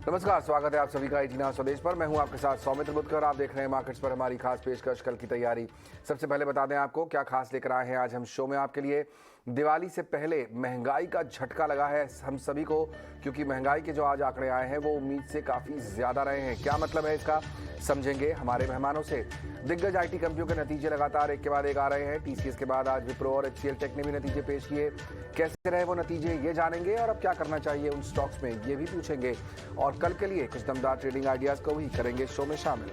नमस्कार, स्वागत है आप सभी का 18 आवर स्वदेश पर। मैं हूं आपके साथ सौमित्र बुद्धकर। आप देख रहे हैं मार्केट्स पर हमारी खास पेशकश, कल की तैयारी। सबसे पहले बता दें आपको क्या खास लेकर आए हैं आज हम शो में आपके लिए। दिवाली से पहले महंगाई का झटका लगा है हम सभी को, क्योंकि महंगाई के जो आज आंकड़े आए हैं वो उम्मीद से काफी ज्यादा रहे हैं। क्या मतलब है इसका, समझेंगे हमारे मेहमानों से। दिग्गज आईटी कंपनियों के नतीजे लगातार एक के बाद एक आ रहे हैं। टीसीएस के बाद आज विप्रो और एचसीएल टेक ने भी नतीजे पेश किए। कैसे रहे वो नतीजे, ये जानेंगे, और अब क्या करना चाहिए उन स्टॉक्स में, ये भी पूछेंगे। और कल के लिए कुछ दमदार ट्रेडिंग आइडियाज को भी करेंगे शो में शामिल।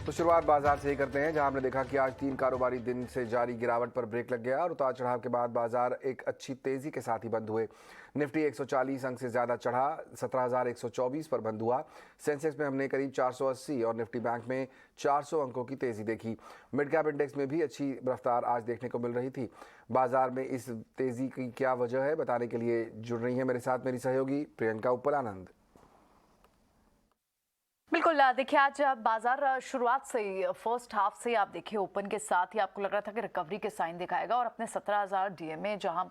तो शुरुआत बाजार से ही करते हैं, जहां हमने देखा कि आज 3 कारोबारी दिन से जारी गिरावट पर ब्रेक लग गया और उतार चढ़ाव के बाद बाजार एक अच्छी तेजी के साथ ही बंद हुए। निफ्टी 140 अंक से ज्यादा चढ़ा, 17,124 पर बंद हुआ। सेंसेक्स में हमने करीब 480 और निफ्टी बैंक में 400 अंकों की तेजी देखी। मिड कैप इंडेक्स में भी अच्छी रफ्तार आज देखने को मिल रही थी। बाजार में इस तेजी की क्या वजह है, बताने के लिए जुड़ रही है मेरे साथ मेरी सहयोगी प्रियंका उपल-आनंद। बिल्कुल, देखिए आज बाजार शुरुआत से ही फर्स्ट हाफ से आप देखिए ओपन के साथ ही आपको लग रहा था कि रिकवरी के साइन दिखाएगा और अपने 17,000 डीएमए, जहां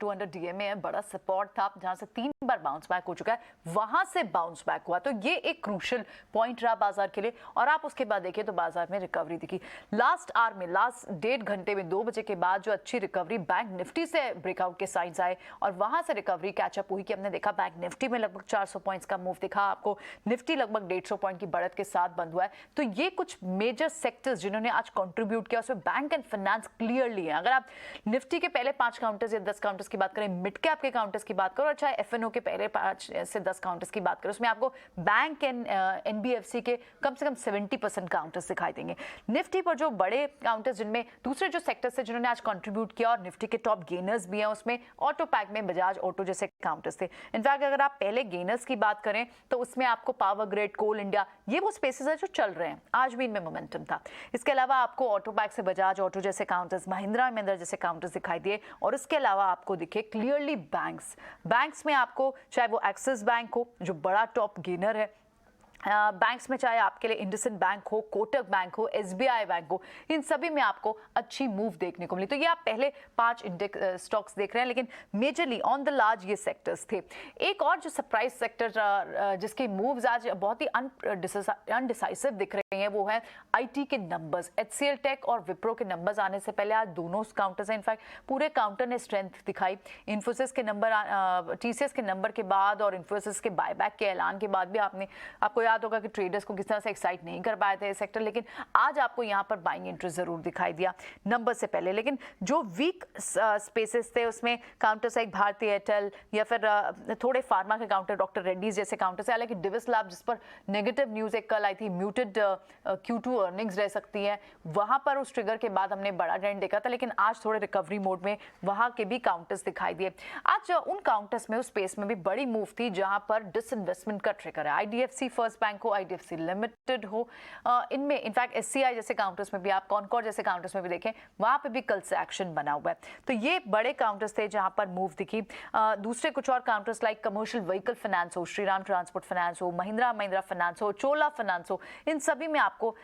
200 डीएमए है, बड़ा सपोर्ट था, जहां से 3 बार बाउंस बैक हो चुका है, वहां से बाउंस बैक हुआ। तो ये एक क्रूशियल पॉइंट रहा बाजार के लिए। और आप उसके बाद देखिए तो बाजार में रिकवरी दिखी। लास्ट आवर में, लास्ट 1.5 घंटे में 2 बजे के बाद जो अच्छी रिकवरी बैंक निफ्टी से ब्रेकआउट के साइंस आए और वहां से रिकवरी कैचअप हुई कि हमने देखा बैंक निफ्टी में लगभग 400 पॉइंट्स का मूव दिखा आपको। निफ्टी लगभग 150 पॉइंट की बढ़त के साथ बंद हुआ है। तो ये कुछ मेजर सेक्टर्स जिन्होंने आज कंट्रीब्यूट किया, उसमें बैंक एंड फाइनेंस क्लियरली है। अगर आप निफ्टी के पहले 5 काउंटर्स या 10 काउंटर्स की बात करें, मिड कैप के काउंटर्स की बात करो, और चाहे एफएनओ के पहले 5 से 10 काउंटर्स की बात करें, उसमें आपको बैंक एंड एनबीएफसी के कम से कम 70% काउंटर्स दिखाई देंगे। निफ्टी पर जो बड़े काउंटर्स, जिनमें दूसरे जो सेक्टर्स है जिन्होंने आज कंट्रीब्यूट किया और निफ्टी के टॉप गेनर्स भी हैं, उसमें ऑटो पैक में बजाज ऑटो जैसे काउंटर्स थे। इनफैक्ट अगर आप पहले गेनर्स की बात करें तो उसमें आपको पावर ग्रिड, कोल इंडिया, ये वो स्पेसेस है जो चल रहे हैं। आज भी इनमें मोमेंटम था। इसके अलावा आपको ऑटो पैक से बजाज ऑटो जैसे काउंटर्स, महिंद्रा एंड महिंद्रा जैसे काउंटर्स दिखाई दिए। और इसके अलावा आपको दिखे क्लियरली बैंक्स में आपको, चाहे वो एक्सिस बैंक हो जो बड़ा टॉप गेनर है, बैंक्स में चाहे आपके लिए इंडसइंड बैंक हो, कोटक बैंक हो, एसबीआई बैंक हो, इन सभी में आपको अच्छी मूव देखने को मिली। तो ये आप पहले 5 इंडेक्स स्टॉक्स देख रहे हैं, लेकिन मेजरली ऑन द लार्ज ये सेक्टर्स थे। एक और जो सरप्राइज सेक्टर जिसके मूव्स आज बहुत ही अनडिसाइसिव दिख रहे हैं वो है आईटी के नंबर्स। एचसीएल टेक और विप्रो के नंबर्स आने से पहले आज दोनों काउंटर्स हैं, इनफैक्ट पूरे काउंटर ने स्ट्रेंथ दिखाई। इन्फोसिस के नंबर, टीसीएस के नंबर के बाद और इन्फोसिस के बायबैक के ऐलान के बाद भी आपको याद होगा कि ट्रेडर्स को किस तरह से एक्साइट नहीं कर पाए थे सेक्टर, लेकिन आज आपको यहां पर बाइंग इंटरेस्ट जरूर दिखाई दिया नंबर से पहले। लेकिन जो वीक स्पेसेस थे उसमें काउंटर्स एक भारतीय एयरटेल या फिर थोड़े फार्मा के काउंटर, डॉक्टर रेड्डीज जैसे काउंटर्स है। हालांकि डिविस लैब, जिस पर नेगेटिव न्यूज एक कल आई थी, म्यूटेड Q2 अर्निंग्स रह सकती है, वहां पर उस ट्रिगर के बाद हमने बड़ा ट्रेंड देखा था, लेकिन आज थोड़े रिकवरी मोड में वहां के भी काउंटर्स दिखाई दिए। आज उन काउंटर्स में, उस स्पेस में भी बड़ी मूव थी जहां पर डिसइन्वेस्टमेंट का ट्रिगर है। आईडीएफसी फर्स्ट बैंक हो, आईडीएफसी लिमिटेड हो, इनमें इनफैक्ट एससीआई जैसे काउंटर्स में भी, आप कॉनकॉर्ड जैसे काउंटर्स में भी देखें, वहां पे भी कल से एक्शन बना हुआ है। तो ये बड़े काउंटर्स थे जहां पर मूव दिखी। दूसरे कुछ और counters like commercial vehicle finance हो, श्रीराम ट्रांसपोर्ट फाइनेंस हो, महिंद्रा फाइनेंस हो, चोला फाइनेंस हो, इन सभी में आपको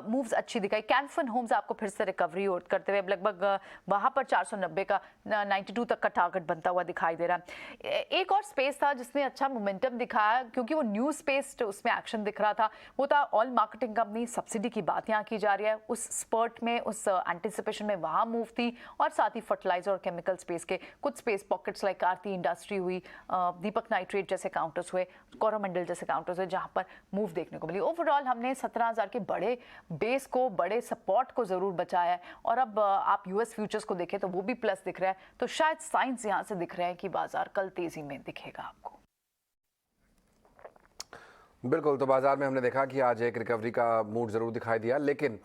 मूव्स अच्छी दिखाई। कैनफिन होम्स आपको फिर से रिकवरी करते हुए लगभग वहां पर 490 का 92 तक का टारगेट बनता हुआ दिखाई दे रहा है। एक और स्पेस था जिसने अच्छा मोमेंटम दिखाया, क्योंकि वो न्यू स्पेस उसमें एक्शन दिख रहा था, वो था ऑल मार्केटिंग कंपनी। सब्सिडी की बात यहाँ की जा रही है, उस स्पर्ट में, उस एंटिसिपेशन में वहां मूव थी। और साथ ही फर्टिलाइजर और केमिकल स्पेस के कुछ स्पेस पॉकेट्स लाइक आरती इंडस्ट्री हुई, दीपक नाइट्रेट जैसे काउंटर्स हुए, कोरोमंडल जैसे काउंटर्स हुए, जहां पर मूव देखने को मिली। ओवरऑल हमने 17,000 के बड़े बेस को, बड़े सपोर्ट को जरूर बचाया है। और अब आप यूएस फ्यूचर्स को देखें तो वो भी प्लस दिख रहा है। तो शायद साइंस यहां से दिख रहे हैं कि बाजार कल तेजी में दिखेगा आपको। बिल्कुल, तो बाजार में हमने देखा कि आज एक रिकवरी का मूड ज़रूर दिखाई दिया, लेकिन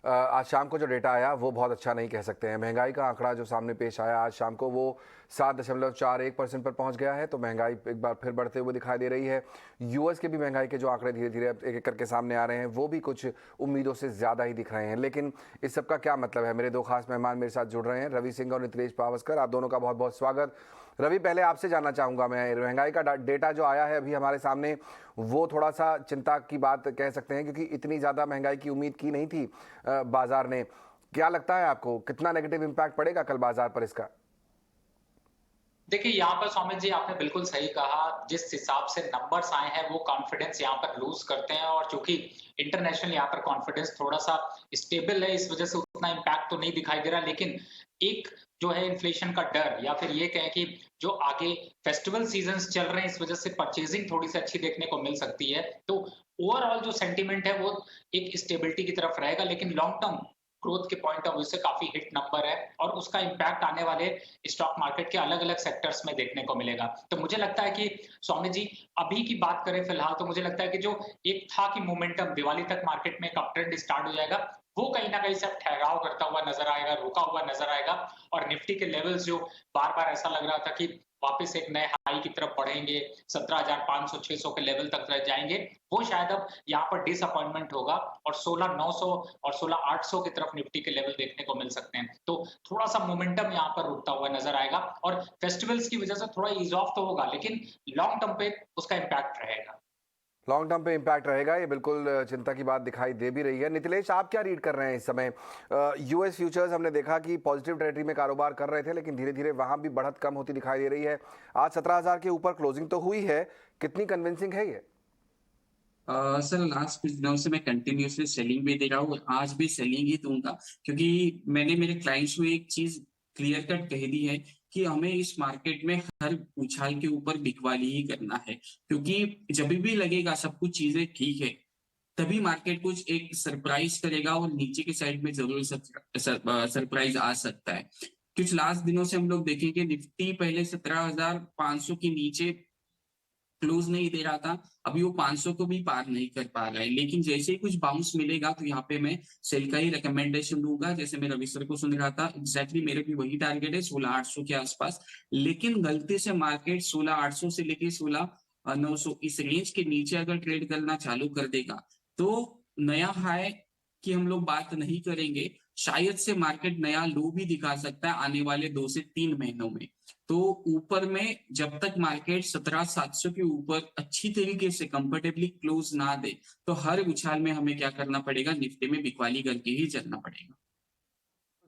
आज शाम को जो डेटा आया वो बहुत अच्छा नहीं कह सकते हैं। महंगाई का आंकड़ा जो सामने पेश आया आज शाम को, वो 7.41% पर पहुंच गया है। तो महंगाई एक बार फिर बढ़ते हुए दिखाई दे रही है। यूएस के भी महंगाई के जो आंकड़े धीरे धीरे एक एक करके सामने आ रहे हैं, वो भी कुछ उम्मीदों से ज़्यादा ही दिख रहे हैं। लेकिन इस सब का क्या मतलब है, मेरे 2 खास मेहमान मेरे साथ जुड़ रहे हैं, रवि सिंह और नितिलेश पावस्कर। आप दोनों का बहुत बहुत स्वागत। रवि, पहले आपसे जानना चाहूँगा मैं, महंगाई का डेटा जो आया है अभी हमारे सामने, वो थोड़ा सा चिंता की बात कह सकते हैं, क्योंकि इतनी ज़्यादा महंगाई की उम्मीद की नहीं थी बाजार ने। क्या लगता है आपको, कितना नेगेटिव इम्पैक्ट पड़ेगा कल बाजार पर इसका? देखिए, यहाँ पर सौमित जी आपने बिल्कुल सही कहा, जिस हिसाब से नंबर्स आए हैं वो कॉन्फिडेंस यहाँ पर लूज़ करते हैं और चूँकि इंटरनेशनल यहाँ पर कॉन्फिडेंस थोड़ा-सा स्टेबल है, इस वज़ह से उतना इम्पैक्ट तो नहीं दिखाई दे रहा, लेकिन एक जो है इन्फ्लेशन का डर या फिर ये कहें कि जो आगे फेस्टिवल सीज़न्स चल रहे हैं, इस वज़ह से परचेज़िंग थोड़ी-सी अच्छी देखने को मिल सकती है। तो ओवरऑल जो सेंटिमेंट है वो एक स्टेबिलिटी की तरफ रहेगा, लेकिन लॉन्ग टर्म ग्रोथ के पॉइंट ऑफ व्यू से काफ़ी हिट नंबर है और उसका इम्पैक्ट आने वाले स्टॉक मार्केट के अलग-अलग सेक्टर्स में देखने को मिलेगा। तो मुझे लगता है कि स्वामी जी अभी की बात करें फिलहाल तो मुझे लगता है कि जो एक था कि मोमेंटम दिवाली तक मार्केट में एक अप ट्रेंड स्टार्ट हो जाएगा, वो कहीं न कहीं से अब ठहराव करता हुआ नज़र आएगा, रुका हुआ नज़र आएगा और निफ्टी के लेवल्स जो बार-बार ऐसा लग रहा था कि वापस एक नए हाई की तरफ बढ़ेंगे, 17,500-600 के लेवल तक रह जाएँगे, वो शायद अब यहाँ पर डिसअपॉइंटमेंट होगा और 16,900 और 16,800 की तरफ निफ्टी के लेवल देखने को मिल सकते हैं। तो थोड़ा-सा मोमेंटम यहाँ पर रुकता हुआ नज़र आएगा और फेस्टिवल्स की वजह से थोड़ा ईज़ ऑफ तो होगा, लेकिन लॉन्ग टर्म पे उसका इम्पैक्ट रहेगा। लॉन्ग टर्म पे इम्पैक्ट रहेगा, ये बिल्कुल चिंता की बात दिखाई दे भी रही है। नितिलेश, आप क्या रीड कर रहे हैं इस समय? यूएस फ्यूचर्स हमने देखा कि पॉजिटिव टेरिटरी में कारोबार कर रहे थे, लेकिन धीरे धीरे वहां भी बढ़त कम होती दिखाई दे रही है। आज 17,000 के ऊपर क्लोजिंग तो हुई है, कितनी कन्विंसिंग है ये? सर लास्ट कुछ दिनों से मैं कंटिन्यूअसली सेलिंग भी दे रहा हूँ और आज भी सेलिंग ही दूंगा क्योंकि मैंने मेरे क्लाइंट्स को एक चीज क्लियर कट कह दी है कि हमें इस मार्केट में हर उछाल के ऊपर बिकवाली ही करना है क्योंकि जब भी लगेगा सब कुछ चीजें ठीक है तभी मार्केट कुछ एक सरप्राइज करेगा और नीचे के साइड में जरूर सरप्राइज आ सकता है। कुछ लास्ट दिनों से हम लोग देखेंगे निफ्टी पहले 17,500 के नीचे क्लोज नहीं दे रहा था, अभी वो 500 को भी पार नहीं कर पा रहा है, लेकिन जैसे ही कुछ बाउंस मिलेगा तो यहाँ पे मैं सेल का ही रिकमेंडेशन दूंगा। जैसे मैं रवि सर को सुन रहा था, एग्जैक्टली मेरे भी वही टारगेट है 16,800 के आसपास, लेकिन गलती से मार्केट 16,800 से लेके 16,900 इस रेंज के नीचे अगर ट्रेड करना चालू कर देगा तो नया हाई की हम लोग बात नहीं करेंगे, शायद से मार्केट नया लो भी दिखा सकता है आने वाले 2 से 3 महीनों में। तो ऊपर में जब तक मार्केट 17,700 के ऊपर अच्छी तरीके से कंफर्टेबली क्लोज ना दे तो हर उछाल में हमें क्या करना पड़ेगा, निफ्टी में बिकवाली करके ही चलना पड़ेगा।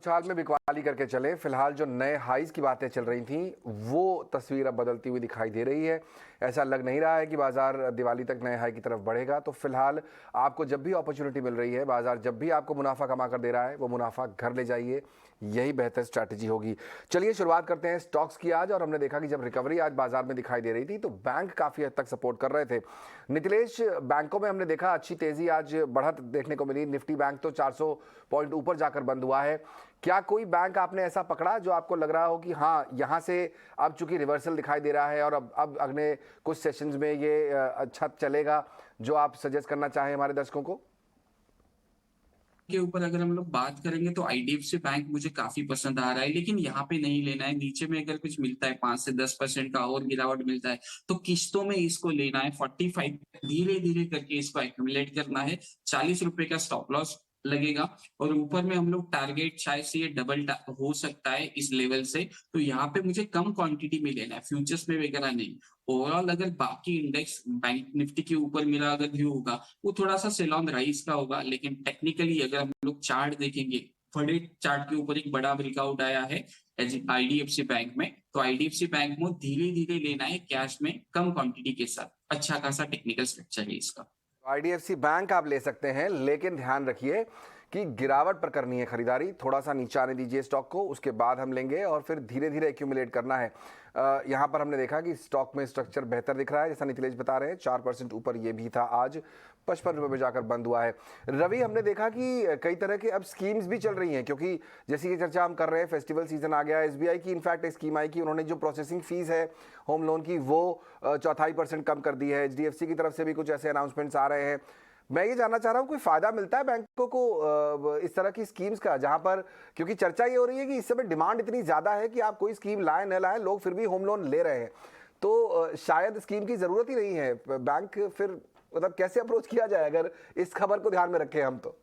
उछाल में बिकवाली करके चले। फिलहाल जो नए हाइज की बातें चल रही थी, वो तस्वीर अब बदलती हुई दिखाई दे रही है। ऐसा लग नहीं रहा है कि बाजार दिवाली तक नए हाई की तरफ बढ़ेगा। तो फिलहाल आपको जब भी अपॉर्चुनिटी मिल रही है, बाजार जब भी आपको मुनाफा कमा कर दे रहा है, वो मुनाफा घर ले जाइए, यही बेहतर स्ट्रैटेजी होगी। चलिए शुरुआत करते हैं स्टॉक्स की आज। और हमने देखा कि जब रिकवरी आज बाजार में दिखाई दे रही थी तो बैंक काफी हद तक सपोर्ट कर रहे थे। नितिलेश, बैंकों में हमने देखा अच्छी तेजी, आज बढ़त देखने को मिली। निफ्टी बैंक तो 400 पॉइंट ऊपर जाकर बंद हुआ है। क्या कोई बैंक आपने ऐसा पकड़ा जो आपको लग रहा हो कि हाँ, यहाँ से अब चूंकि रिवर्सल दिखाई दे रहा है और अब अगले कुछ सेशंस में ये अच्छा चलेगा, जो आप सजेस्ट करना चाहें हमारे दर्शकों को? के ऊपर अगर हम लोग बात करेंगे तो आईडीएफसी बैंक मुझे काफी पसंद आ रहा है, लेकिन यहाँ पे नहीं लेना है। नीचे में अगर कुछ मिलता है 5 से 10% का और गिरावट मिलता है तो किस्तों में इसको लेना है। 45 धीरे धीरे करके इसको एक्यूमुलेट करना है। 40 रुपए का स्टॉप लॉस लगेगा और ऊपर में हम लोग टारगेट शायद से ये डबल हो सकता है इस लेवल से, तो यहाँ पे मुझे कम क्वांटिटी में लेना है, फ्यूचर्स में वगैरह नहीं। ओवरऑल अगर बाकी इंडेक्स बैंक निफ्टी के ऊपर मेरा अगर व्यू होगा वो थोड़ा सा सेल ऑन राइज का होगा, लेकिन टेक्निकली अगर हम लोग चार्ट देखेंगे, बड़े चार्ट के ऊपर एक बड़ा ब्रेकआउट आया है आईडीएफसी बैंक में, तो आईडीएफसी बैंक में धीरे धीरे लेना है कैश में कम क्वांटिटी के साथ। अच्छा खासा टेक्निकल स्ट्रक्चर है इसका। आईडीएफसी बैंक आप ले सकते हैं, लेकिन ध्यान रखिए कि गिरावट पर करनी है खरीदारी। थोड़ा सा नीचे आने दीजिए स्टॉक को, उसके बाद हम लेंगे और फिर धीरे धीरे एक्यूमुलेट करना है। यहाँ पर हमने देखा कि स्टॉक में स्ट्रक्चर बेहतर दिख रहा है, जैसा नितिलेश बता रहे हैं। 4% ऊपर ये भी था, आज 55 रुपये में जाकर बंद हुआ है। रवि, हमने देखा कि कई तरह के अब स्कीम्स भी चल रही हैं, क्योंकि जैसी ये चर्चा हम कर रहे हैं, फेस्टिवल सीजन आ गया। एसबीआई की इनफैक्ट एक स्कीम आई कि उन्होंने जो प्रोसेसिंग फीस है होम लोन की, वो 4.25% कम कर दी है। एचडीएफसी की तरफ से भी कुछ ऐसे अनाउंसमेंट्स आ रहे हैं। मैं ये जानना चाह रहा हूँ, कोई फायदा मिलता है बैंकों को इस तरह की स्कीम्स का, जहां पर, क्योंकि चर्चा ये हो रही है कि इस समय डिमांड इतनी ज्यादा है कि आप कोई स्कीम लाए न लाए, लोग फिर भी होम लोन ले रहे हैं, तो शायद स्कीम की जरूरत ही नहीं है। बैंक फिर मतलब कैसे अप्रोच किया जाए अगर इस खबर को ध्यान में रखें हम? तो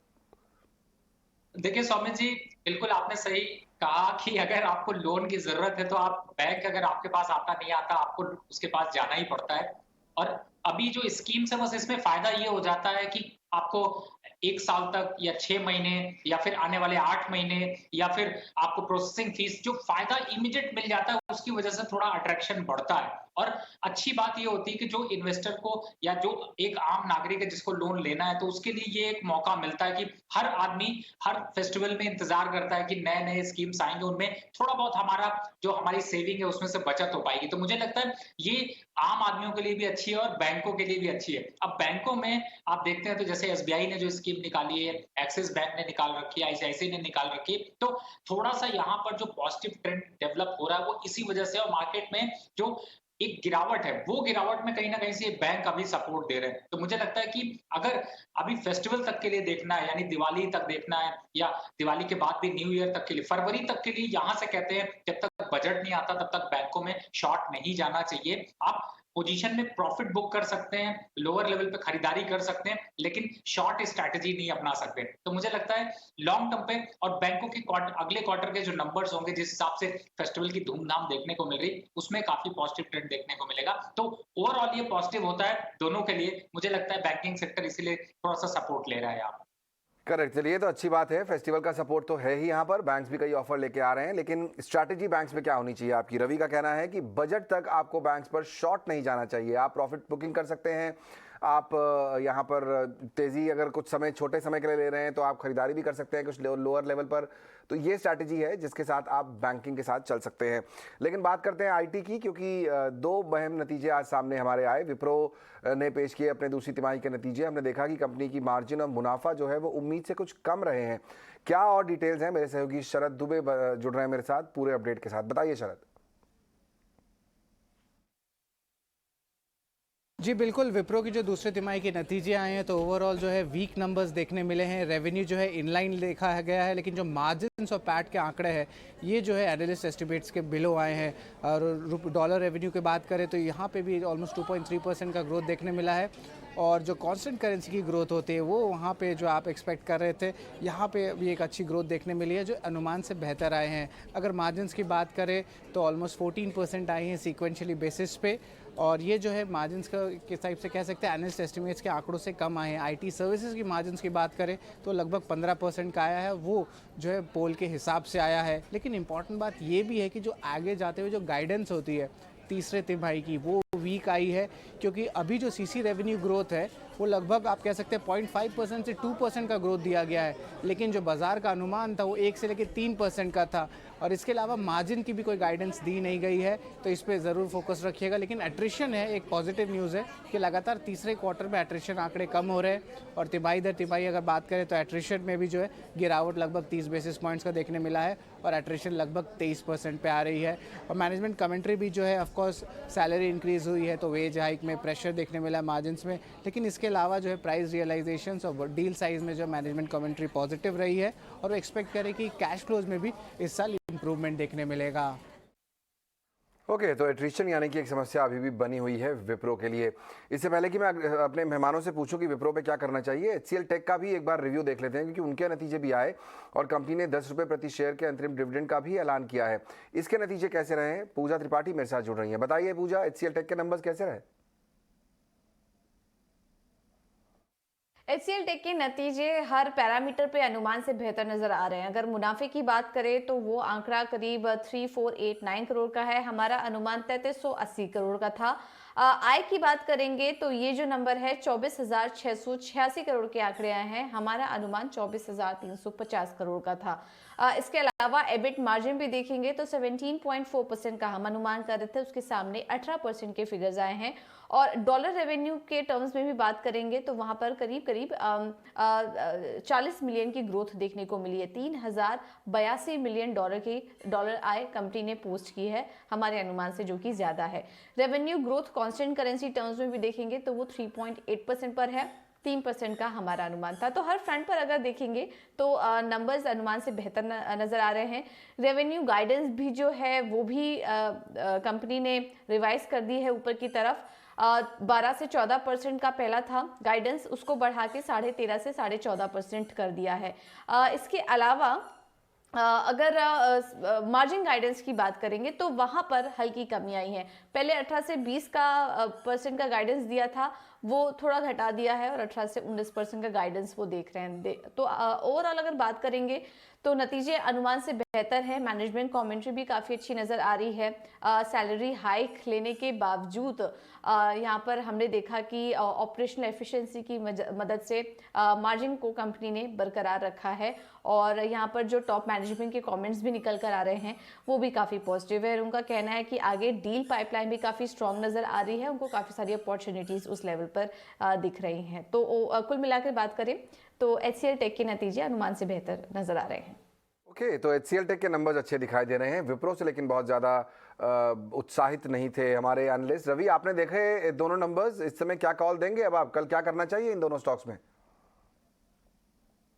देखिए सौम्य जी, बिल्कुल आपने सही कहा कि अगर आपको लोन की जरूरत है तो आप बैंक अगर आपके पास आता नहीं आता, आपको उसके पास जाना ही पड़ता है। और अभी जो स्कीम्स है बस इसमें फायदा ये हो जाता है कि आपको 1 साल तक या 6 महीने या फिर आने वाले 8 महीने या फिर आपको प्रोसेसिंग फीस, जो फायदा इमीडिएट मिल जाता है उसकी वजह से थोड़ा अट्रैक्शन बढ़ता है। और अच्छी बात ये होती है कि जो इन्वेस्टर को या जो एक आम नागरिक है जिसको लोन लेना है, तो उसके लिए ये एक मौका मिलता है कि हर आदमी हर फेस्टिवल में इंतजार करता है कि नए नए स्कीम्स आएंगे, उनमें थोड़ा बहुत हमारा जो हमारी सेविंग है उसमें से बचत हो पाएगी। तो मुझे लगता है ये आम आदमियों के लिए भी अच्छी है और बैंकों के लिए भी अच्छी है। अब बैंकों में आप देखते हैं तो जैसे एसबीआई ने जो स्कीम निकाली है, एक्सिस बैंक ने निकाल रखी है, आईसीआईसीआई ने निकाल रखी है, तो थोड़ा सा यहाँ पर जो पॉजिटिव ट्रेंड डेवलप हो रहा है वो इसी वजह से, और मार्केट में जो एक गिरावट है वो गिरावट में कहीं ना कहीं से बैंक अभी सपोर्ट दे रहे हैं। तो मुझे लगता है कि अगर अभी फेस्टिवल तक के लिए देखना है, यानी दिवाली तक देखना है या दिवाली के बाद भी न्यू ईयर तक के लिए, फरवरी तक के लिए, यहाँ से कहते हैं जब तक बजट नहीं आता तब तक बैंकों में शॉर्ट नहीं जाना चाहिए। आप पोजीशन में प्रॉफिट बुक कर सकते हैं, लोअर लेवल पे खरीदारी कर सकते हैं, लेकिन शॉर्ट स्ट्रैटेजी नहीं अपना सकते। तो मुझे लगता है लॉन्ग टर्म पे, और बैंकों के अगले क्वार्टर के जो नंबर्स होंगे जिस हिसाब से फेस्टिवल की धूमधाम देखने को मिल रही, उसमें काफी पॉजिटिव ट्रेंड देखने को मिलेगा। तो ओवरऑल ये पॉजिटिव होता है दोनों के लिए। मुझे लगता है बैंकिंग सेक्टर इसीलिए थोड़ा सा सपोर्ट ले रहा है यहाँ। करेक्ट, चलिए तो अच्छी बात है, फेस्टिवल का सपोर्ट तो है ही यहाँ पर, बैंक्स भी कई ऑफर लेके आ रहे हैं, लेकिन स्ट्रैटेजी बैंक्स में क्या होनी चाहिए आपकी? रवि का कहना है कि बजट तक आपको बैंक्स पर शॉर्ट नहीं जाना चाहिए, आप प्रॉफिट बुकिंग कर सकते हैं, आप यहाँ पर तेज़ी अगर कुछ समय छोटे समय के लिए ले रहे हैं तो आप खरीदारी भी कर सकते हैं कुछ लोअर लेवल पर। तो ये स्ट्रैटेजी है जिसके साथ आप बैंकिंग के साथ चल सकते हैं। लेकिन बात करते हैं आईटी की, क्योंकि दो अहम नतीजे आज सामने हमारे आए। विप्रो ने पेश किए अपने दूसरी तिमाही के नतीजे। हमने देखा कि कंपनी की मार्जिन और मुनाफा जो है वो उम्मीद से कुछ कम रहे हैं। क्या और डिटेल्स हैं? मेरे सहयोगी शरद दुबे जुड़ रहे हैं मेरे साथ पूरे अपडेट के साथ। बताइए शरद। जी बिल्कुल, विप्रो की जो दूसरे तिमाही के नतीजे आए हैं तो ओवरऑल जो है वीक नंबर्स देखने मिले हैं। रेवेन्यू जो है इनलाइन देखा गया है, लेकिन जो मार्जिन्स और पैट के आंकड़े हैं ये जो है एनालिस्ट एस्टिमेट्स के बिलो आए हैं। और डॉलर रेवेन्यू की बात करें तो यहाँ पे भी ऑलमोस्ट 2.3% का ग्रोथ देखने मिला है। और जो कांस्टेंट करेंसी की ग्रोथ होती है वो वहाँ पे जो आप एक्सपेक्ट कर रहे थे यहाँ पे भी एक अच्छी ग्रोथ देखने मिली है, जो अनुमान से बेहतर आए हैं। अगर मार्जिन्स की बात करें तो ऑलमोस्ट 14% आए हैं सीक्वेंशियली बेसिस पे। और ये जो है मार्जिन्स का किस टाइप से कह सकते हैं एनालिस्ट एस्टिमेट्स के आंकड़ों से कम आए हैं। आईटी सर्विसेज की मार्जिन्स की बात करें तो लगभग 15% का आया है, वो जो है पोल के हिसाब से आया है। लेकिन इंपॉर्टेंट बात ये भी है कि जो आगे जाते हुए जो गाइडेंस होती है तीसरे तिमाही की वो वीक आई है, क्योंकि अभी जो सीसी रेवेन्यू ग्रोथ है वो लगभग आप कह सकते हैं 0.5% से 2% का ग्रोथ दिया गया है, लेकिन जो बाजार का अनुमान था वो 1 से लेकर 3% का था। और इसके अलावा मार्जिन की भी कोई गाइडेंस दी नहीं गई है, तो इस पर ज़रूर फोकस रखिएगा। लेकिन एट्रिशन है, एक पॉजिटिव न्यूज़ है कि लगातार तीसरे क्वार्टर में एट्रिशन आंकड़े कम हो रहे हैं। और तिमाही दर तिमाही अगर बात करें तो एट्रिशन में भी जो है गिरावट लगभग 30 बेसिस पॉइंट्स का देखने मिला है और एट्रिशन लगभग 23% पे आ रही है। और मैनेजमेंट कमेंट्री भी जो है ऑफकोर्स सैलरी इंक्रीज़ हुई है तो वेज हाइक में प्रेशर देखने मिला है मार्जिन्स में, लेकिन इसके अलावा जो है प्राइस रियलाइजेशंस और डील साइज में जो मैनेजमेंट कमेंट्री पॉजिटिव रही है। और वो एक्सपेक्ट करें कि कैश फ्लोज में भी इस साल इंप्रूवमेंट देखने मिलेगा। ओके, तो एट्रिशन यानी कि एक समस्या अभी भी बनी हुई है विप्रो के लिए। इससे पहले कि मैं अपने मेहमानों से पूछूं कि विप्रो पे क्या करना चाहिए, एचसीएल टेक का भी एक बार रिव्यू देख लेते हैं, क्योंकि उनके नतीजे भी आए और कंपनी ने 10 रुपये प्रति शेयर के अंतरिम डिविडेंड का भी ऐलान किया है। इसके नतीजे कैसे रहे हैं? पूजा त्रिपाठी मेरे साथ जुड़ रही है। बताइए पूजा, एचसीएल टेक के नंबर्स कैसे रहे? एचसीएल टेक के नतीजे हर पैरामीटर पे अनुमान से बेहतर नजर आ रहे हैं। अगर मुनाफे की बात करें तो वो आंकड़ा करीब 3489 करोड़ का है, हमारा अनुमान 3380 करोड़ का था। आय की बात करेंगे तो ये जो नंबर है 24,686 करोड़ के आंकड़े आए हैं, हमारा अनुमान 24,350 करोड़ का था। इसके अलावा एबिट मार्जिन भी देखेंगे तो 17.4% का हम अनुमान कर रहे थे, उसके सामने 18% के फिगर्स आए हैं। और डॉलर रेवेन्यू के टर्म्स में भी बात करेंगे तो वहां पर करीब 40 मिलियन की ग्रोथ देखने को मिली है। 3082 मिलियन डॉलर आय कंपनी ने पोस्ट की है हमारे अनुमान से, जो कि ज्यादा है। Revenue growth constant currency terms में भी देखेंगे तो वो 3.8% पर है, 3% का हमारा अनुमान था। तो हर फ्रंट पर अगर देखेंगे तो नंबर्स अनुमान से बेहतर नजर आ रहे हैं। रेवेन्यू गाइडेंस भी जो है वो भी कंपनी ने रिवाइज कर दी है ऊपर की तरफ। 12 से 14% का पहला था गाइडेंस, उसको बढ़ा के 13.5 से 14.5% कर दिया है। इसके अलावा अगर मार्जिन गाइडेंस की बात करेंगे तो वहां पर हल्की कमी आई है। पहले 18 से 20 का % का गाइडेंस दिया था, वो थोड़ा घटा दिया है और 18 से 19% का गाइडेंस वो देख रहे हैं। तो ओवरऑल अगर बात करेंगे तो नतीजे अनुमान से बेहतर है। मैनेजमेंट कमेंट्री भी काफ़ी अच्छी नज़र आ रही है। सैलरी हाइक लेने के बावजूद यहाँ पर हमने देखा कि ऑपरेशनल एफिशिएंसी की मदद से मार्जिन को कंपनी ने बरकरार रखा है और यहाँ पर जो टॉप मैनेजमेंट के कमेंट्स भी निकल कर आ रहे हैं वो भी काफ़ी पॉजिटिव है। उनका कहना है कि आगे डील पाइपलाइन भी काफ़ी स्ट्रॉन्ग नज़र आ रही है, उनको काफ़ी सारी अपॉर्चुनिटीज़ उस लेवल पर दिख रही हैं। तो कुल मिलाकर बात करें तो HCL टेक के नतीजे अनुमान से बेहतर नज़र आ रहे हैं। ओके, तो HCL टेक के नंबर्स अच्छे दिखाई दे रहे हैं, विप्रो से लेकिन बहुत ज़्यादा उत्साहित नहीं थे हमारे एनालिस्ट। रवि, आपने देखे दोनों नंबर्स, इस समय क्या कॉल देंगे अब आप? कल क्या करना चाहिए इन दोनों स्टॉक्स में?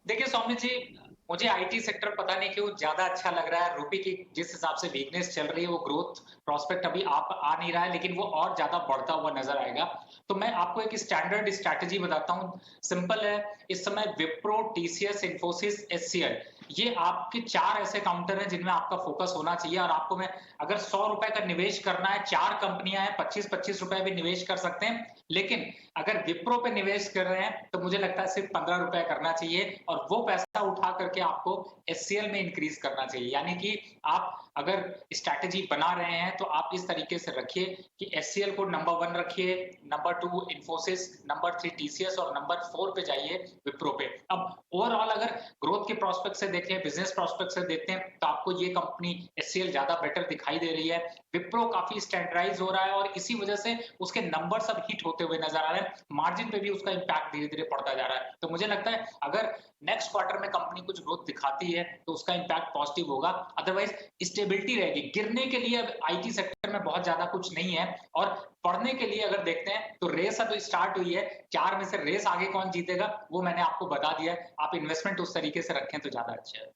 देखिए सौम्य जी, मुझे आईटी सेक्टर पता नहीं क्यों ज्यादा अच्छा लग रहा है। रुपए की जिस हिसाब से वीकनेस चल रही है, वो ग्रोथ प्रोस्पेक्ट अभी आ नहीं रहा है, लेकिन वो और ज्यादा बढ़ता हुआ नजर आएगा। तो मैं आपको एक स्टैंडर्ड स्ट्रैटेजी बताता हूँ, सिंपल है। इस समय विप्रो, टीसीएस, इन्फोसिस, HCL, ये आपके 4 ऐसे काउंटर हैं जिनमें आपका फोकस होना चाहिए। और आपको मैं अगर 100 रुपए का निवेश करना है, 4 कंपनियां हैं, 25-25 रुपए भी निवेश कर सकते हैं। लेकिन अगर विप्रो पे निवेश कर रहे हैं तो मुझे लगता है सिर्फ 15 रुपए करना चाहिए और वो पैसा उठा करके आपको HCL में इंक्रीज करना चाहिए। यानी कि आप अगर स्ट्रैटेजी बना रहे हैं तो आप इस तरीके से रखिए कि HCL को नंबर 1 रखिए, नंबर 2 इन्फोसिस, नंबर 3 TCS और नंबर 4 पे जाइए विप्रो पे। अब ओवरऑल अगर ग्रोथ के प्रोस्पेक्ट से देखें, बिजनेस प्रोस्पेक्ट से देखते हैं तो आपको ये कंपनी HCL ज्यादा बेटर दिखाई दे रही है। विप्रो काफी स्टैंडर्डाइज हो रहा है और इसी वजह से उसके नंबर सब हिट होते हुए नजर आ रहे हैं। मार्जिन पे भी उसका इंपैक्ट धीरे धीरे पड़ता जा रहा है। तो मुझे लगता है अगर नेक्स्ट क्वार्टर में कंपनी कुछ ग्रोथ दिखाती है तो उसका इंपैक्ट पॉजिटिव होगा, अदरवाइज स्टेबिलिटी रहेगी। गिरने के लिए अब आईटी सेक्टर में बहुत ज्यादा कुछ नहीं है और पढ़ने के लिए अगर देखते हैं तो रेस अब स्टार्ट हुई है। 4 में से रेस आगे कौन जीतेगा वो मैंने आपको बता दिया है। आप इन्वेस्टमेंट उस तरीके से रखें तो ज्यादा अच्छा है।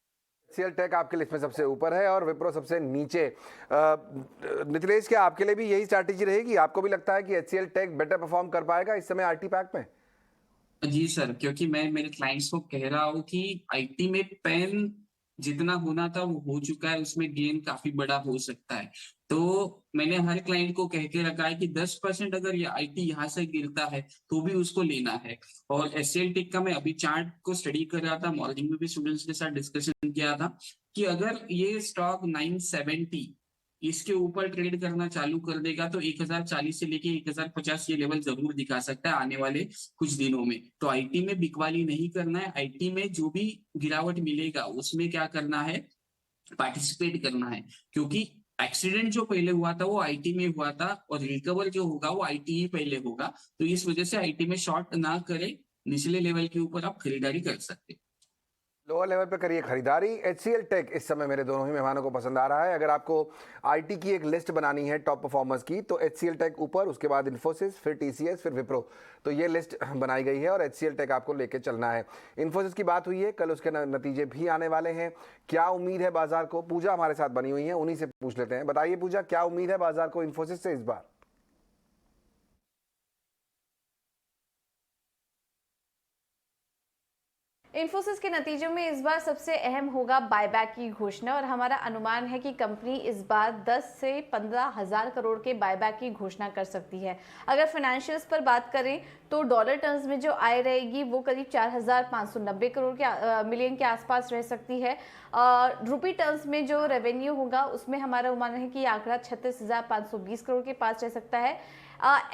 HCL टेक आपके लिस्ट में सबसे ऊपर है और विप्रो सबसे नीचे। मिथिलेश, क्या आपके लिए भी यही स्ट्रैटेजी रहेगी? आपको भी लगता है कि HCL टेक बेटर परफॉर्म कर पाएगा इस समय आईटी पैक में? जी सर, क्योंकि मैं मेरे क्लाइंट्स को कह रहा हूँ कि आईटी में पेन जितना होना था वो हो चुका है, उसमें गेन काफी बड़ा हो सकता है। तो मैंने हर क्लाइंट को कह के रखा है कि 10% अगर ये आईटी यहाँ से गिरता है तो भी उसको लेना है। और HCL टेक का मैं अभी चार्ट को स्टडी कर रहा था, मॉर्निंग में भी स्टूडेंट्स के साथ डिस्कशन किया था कि अगर ये स्टॉक 970 इसके ऊपर ट्रेड करना चालू कर देगा तो 1040 से लेके 1050 ये लेवल जरूर दिखा सकता है आने वाले कुछ दिनों में। तो आईटी में बिकवाली नहीं करना है, आईटी में जो भी गिरावट मिलेगा उसमें क्या करना है, पार्टिसिपेट करना है। क्योंकि एक्सीडेंट जो पहले हुआ था वो आईटी में हुआ था और रिकवर जो होगा वो आईटी ही पहले होगा। तो इस वजह से आईटी में शॉर्ट ना करें, निचले लेवल के ऊपर आप खरीदारी कर सकते हैं। लोअर लेवल पे करिए खरीदारी। HCL टेक इस समय मेरे दोनों ही मेहमानों को पसंद आ रहा है। अगर आपको आईटी की एक लिस्ट बनानी है टॉप परफॉर्मर्स की तो HCL टेक ऊपर, उसके बाद इन्फोसिस, फिर TCS, फिर विप्रो। तो ये लिस्ट बनाई गई है और HCL टेक आपको लेके चलना है। इन्फोसिस की बात हुई है, कल उसके नतीजे भी आने वाले हैं। क्या उम्मीद है बाजार को? पूजा हमारे साथ बनी हुई है, उन्हीं से पूछ लेते हैं। बताइए पूजा, क्या उम्मीद है बाजार को इन्फोसिस से इस बार? इन्फोसिस के नतीजों में इस बार सबसे अहम होगा बायबैक की घोषणा और हमारा अनुमान है कि कंपनी इस बार 10 से 15 हजार करोड़ के बायबैक की घोषणा कर सकती है। अगर फाइनेंशियल्स पर बात करें तो डॉलर टर्म्स में जो आय रहेगी वो करीब 4590 करोड़ के मिलियन के आसपास रह सकती है। रुपी टर्म्स में जो रेवेन्यू होगा उसमें हमारा अनुमान है कि आंकड़ा 36,520 करोड़ के पास रह सकता है।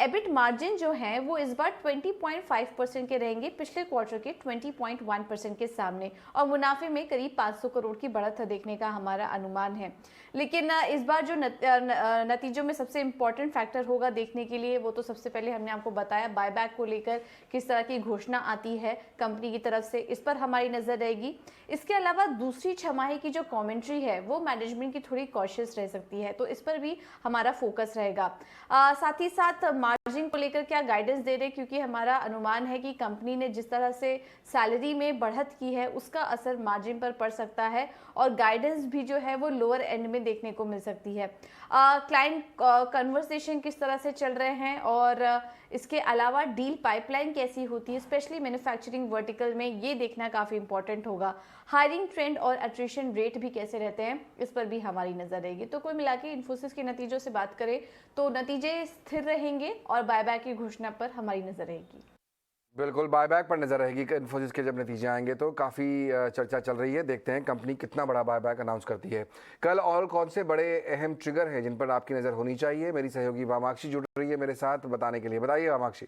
एबिट मार्जिन जो है वो इस बार 20.5% के रहेंगे, पिछले क्वार्टर के 20.1% के सामने, और मुनाफे में करीब 500 करोड़ की बढ़त देखने का हमारा अनुमान है। लेकिन इस बार जो नतीजों में सबसे इंपॉर्टेंट फैक्टर होगा देखने के लिए वो तो सबसे पहले हमने आपको बताया बायबैक को लेकर किस तरह की घोषणा आती है कंपनी की तरफ से, इस पर हमारी नजर रहेगी। इसके अलावा दूसरी छमाही की जो कमेंट्री है वो मैनेजमेंट की थोड़ी कॉशियस रह सकती है, तो इस पर भी हमारा फोकस रहेगा। साथ ही साथ मार्जिन को लेकर क्या गाइडेंस दे रहे, क्योंकि हमारा अनुमान है कि कंपनी ने जिस तरह से सैलरी में बढ़त की है उसका असर मार्जिन पर पड़ सकता है और गाइडेंस भी जो है वो लोअर एंड में देखने को मिल सकती है। क्लाइंट कन्वर्सेशन किस तरह से चल रहे हैं और इसके अलावा डील पाइपलाइन कैसी होती है, स्पेशली मैन्युफैक्चरिंग वर्टिकल में, ये देखना काफ़ी इंपॉर्टेंट होगा। हायरिंग ट्रेंड और अट्रिशन रेट भी कैसे रहते हैं, इस पर भी हमारी नज़र रहेगी। तो कुल मिला के इन्फोसिस के नतीजों से बात करें तो नतीजे स्थिर रहेंगे और बायबैक की घोषणा पर हमारी नज़र रहेगी। बिल्कुल, बायबैक पर नजर रहेगी कि इन्फोसिस के जब नतीजे आएंगे तो काफ़ी चर्चा चल रही है। देखते हैं कंपनी कितना बड़ा बायबैक अनाउंस करती है। कल और कौन से बड़े अहम ट्रिगर हैं जिन पर आपकी नज़र होनी चाहिए? मेरी सहयोगी वामाक्षी जुड़ रही है मेरे साथ बताने के लिए। बताइए वामाक्षी।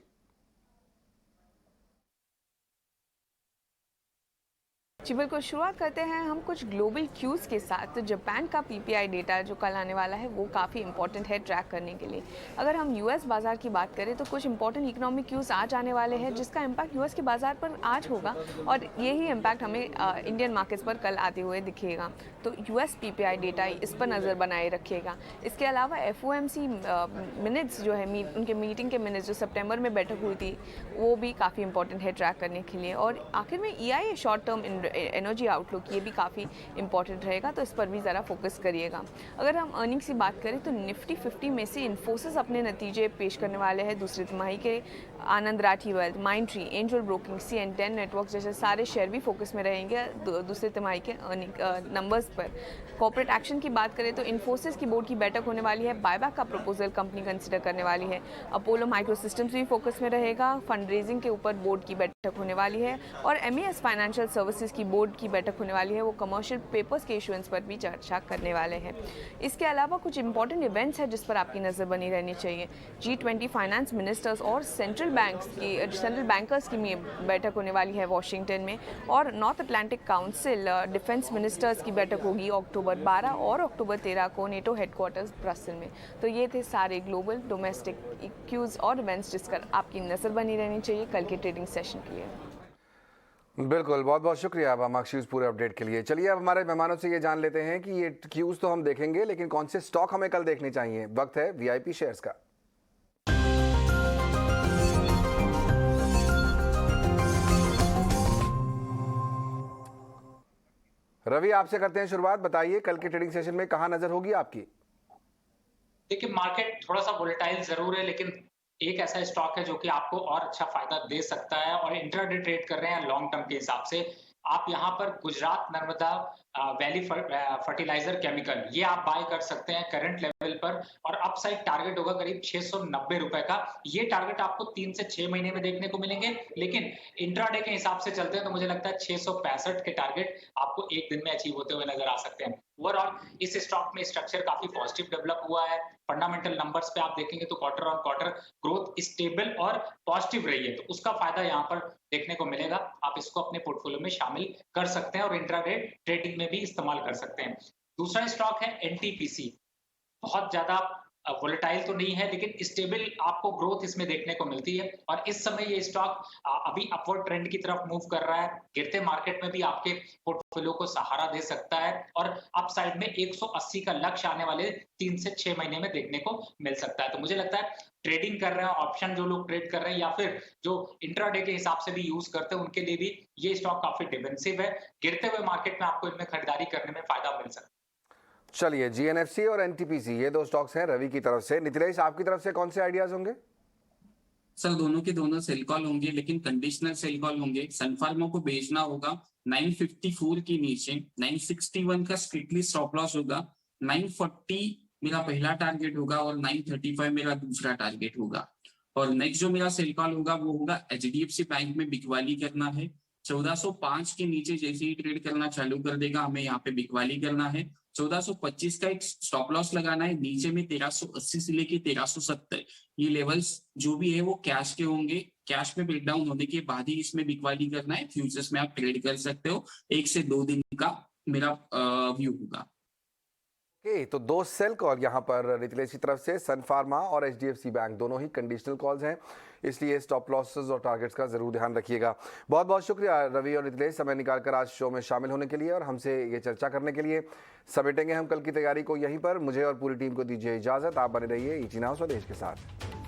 जी बिल्कुल, शुरुआत करते हैं हम कुछ ग्लोबल क्यूज़ के साथ। तो जापान का पीपीआई डेटा जो कल आने वाला है वो काफ़ी इंपॉर्टेंट है ट्रैक करने के लिए। अगर हम यूएस बाज़ार की बात करें तो कुछ इंपॉर्टेंट इकोनॉमिक क्यूज़ आज आने वाले हैं जिसका इम्पैक्ट यूएस के बाज़ार पर आज होगा और यही इम्पैक्ट हमें इंडियन मार्केट्स पर कल आते हुए दिखेगा। तो यूएस पीपीआई डेटा इस पर नज़र बनाए रखिएगा। इसके अलावा एफओएमसी मिनट्स जो है उनके मीटिंग के मिनट्स जो सितंबर में बैठक हुई थी वो भी काफ़ी इंपॉर्टेंट है ट्रैक करने के लिए। और आखिर में EIA short term energy outlook, ये भी काफ़ी इंपॉर्टेंट रहेगा, तो इस पर भी ज़रा फोकस करिएगा। अगर हम अर्निंग्स की बात करें तो निफ्टी 50 में से इन्फोसिस अपने नतीजे पेश करने वाले हैं दूसरी तिमाही के। Anand Rathi Wealth, Mindtree, Angel Broking, C&10 network जैसे सारे शेयर भी फोकस में रहेंगे दूसरे तिमाही के अर्निंग नंबर्स पर। कॉर्पोरेट एक्शन की बात करें तो इन्फोसिस की बोर्ड की बैठक होने वाली है, बायबैक का प्रपोजल कंपनी कंसिडर करने वाली है। अपोलो माइक्रो सिस्टम्स भी फोकस में रहेगा, फंड रेजिंग के ऊपर बोर्ड की बैठक होने वाली है और MES फाइनेंशियल सर्विसेज की बोर्ड की बैठक होने वाली है, वो कमर्शियल पेपर्स के इशुएंस पर भी चर्चा करने वाले हैं। इसके अलावा कुछ इंपॉर्टेंट इवेंट्स हैं जिस पर आपकी नज़र बनी रहनी चाहिए। G20 फाइनेंस मिनिस्टर्स और सेंट्रल बैंकर्स की बैठक होने वाली है वॉशिंगटन में और north Atlantic council defence ministers की बैठक होगी अक्टूबर 12 और अक्टूबर 13 को नेटो हेडक्वार्टर्स ब्रसेल में। तो ये थे सारे ग्लोबल डोमेस्टिक क्यूज और इवेंट्स जिस पर आपकी नज़र बनी रहनी चाहिए कल के ट्रेडिंग सेशन के लिए। बिल्कुल, बहुत बहुत शुक्रिया वामाक्षी उस पूरे अपडेट के लिए। चलिए अब हमारे मेहमानों से ये जान लेते हैं कि ये क्यूज तो हम देखेंगे लेकिन कौन से स्टॉक हमें कल देखने चाहिए। वक्त है VIP शेयर्स का। रवि, आपसे करते हैं शुरुआत। बताइए कल के ट्रेडिंग सेशन में कहां नजर होगी आपकी? देखिए, मार्केट थोड़ा सा वोलेटाइल जरूर है लेकिन एक ऐसा स्टॉक है जो कि आपको और अच्छा फायदा दे सकता है और इंट्राडे ट्रेड कर रहे हैं लॉन्ग टर्म के हिसाब से। आप यहाँ पर Gujarat Narmada valley fertilizer chemical ये आप बाय कर सकते हैं करंट लेवल पर और अपसाइड टारगेट होगा करीब 690 रुपए का। ये टारगेट आपको 3 से 6 महीने में देखने को मिलेंगे लेकिन इंट्राडे के हिसाब से चलते हैं तो मुझे लगता है 665 के टारगेट आपको एक दिन में अचीव होते हुए नजर आ सकते हैं। ओवरऑल इस स्टॉक में स्ट्रक्चर काफी पॉजिटिव डेवलप हुआ है। फंडामेंटल नंबर्स पे आप देखेंगे तो quarter on quarter growth stable और पॉजिटिव रही है, तो उसका फायदा यहाँ पर देखने को मिलेगा। आप इसको अपने पोर्टफोलियो में शामिल कर सकते हैं और इंट्राडे ट्रेडिंग में भी इस्तेमाल कर सकते हैं। दूसरा स्टॉक है NTPC। बहुत ज्यादा वोलेटाइल तो नहीं है लेकिन स्टेबल आपको ग्रोथ इसमें देखने को मिलती है और इस समय ये स्टॉक अभी अपवर्ड ट्रेंड की तरफ मूव कर रहा है। गिरते मार्केट में भी आपके पोर्टफोलियो को सहारा दे सकता है और अपसाइड में 180 का लक्ष्य आने वाले 3 से 6 महीने में देखने को मिल सकता है। तो मुझे लगता है ट्रेडिंग कर रहे हैं, ऑप्शन जो लोग ट्रेड कर रहे हैं या फिर जो इंट्राडे के हिसाब से भी यूज करते हैं उनके लिए भी ये स्टॉक काफी डिफेंसिव है। गिरते हुए मार्केट में आपको इनमें खरीदारी करने में फायदा मिल सकता है। चलिए, GNFC और NTPC ये दो स्टॉक्स हैं रवि की तरफ से। नितिलेश, आपकी तरफ से कौन से आइडियाज होंगे? सर दोनों के दोनों सेल कॉल होंगे लेकिन कंडीशनल सेल कॉल होंगे। सन फार्मा को बेचना होगा 954 के नीचे, 961 का स्ट्रिक्टली स्टॉप लॉस होगा, 940 मेरा पहला टारगेट होगा और 935 मेरा दूसरा टारगेट होगा। और नेक्स्ट जो मेरा सेल कॉल होगा वो होगा HDFC बैंक में बिकवाली करना है। 1405 के नीचे जैसे ही ट्रेड करना चालू कर देगा हमें यहाँ पे बिकवाली करना है। 1425 का एक स्टॉप लॉस लगाना है। नीचे में 1380 से लेके 1370 ये लेवल्स जो भी है वो कैश के होंगे। कैश में ब्रेकडाउन होने के बाद ही इसमें बिकवाली करना है। फ्यूचर्स में आप ट्रेड कर सकते हो। 1 से 2 दिन का मेरा व्यू होगा। तो 2 सेल कॉल यहाँ पर नितिलेश की तरफ से। सन फार्मा और HDFC बैंक दोनों ही कंडीशनल कॉल्स हैं, इसलिए स्टॉप लॉसेस और टारगेट्स का जरूर ध्यान रखिएगा। बहुत बहुत शुक्रिया रवि और नितिलेश समय निकालकर आज शो में शामिल होने के लिए और हमसे ये चर्चा करने के लिए। समेटेंगे हम कल की तैयारी को यहीं पर। मुझे और पूरी टीम को दीजिए इजाजत। आप बने रहिए ET Now स्वदेश के साथ।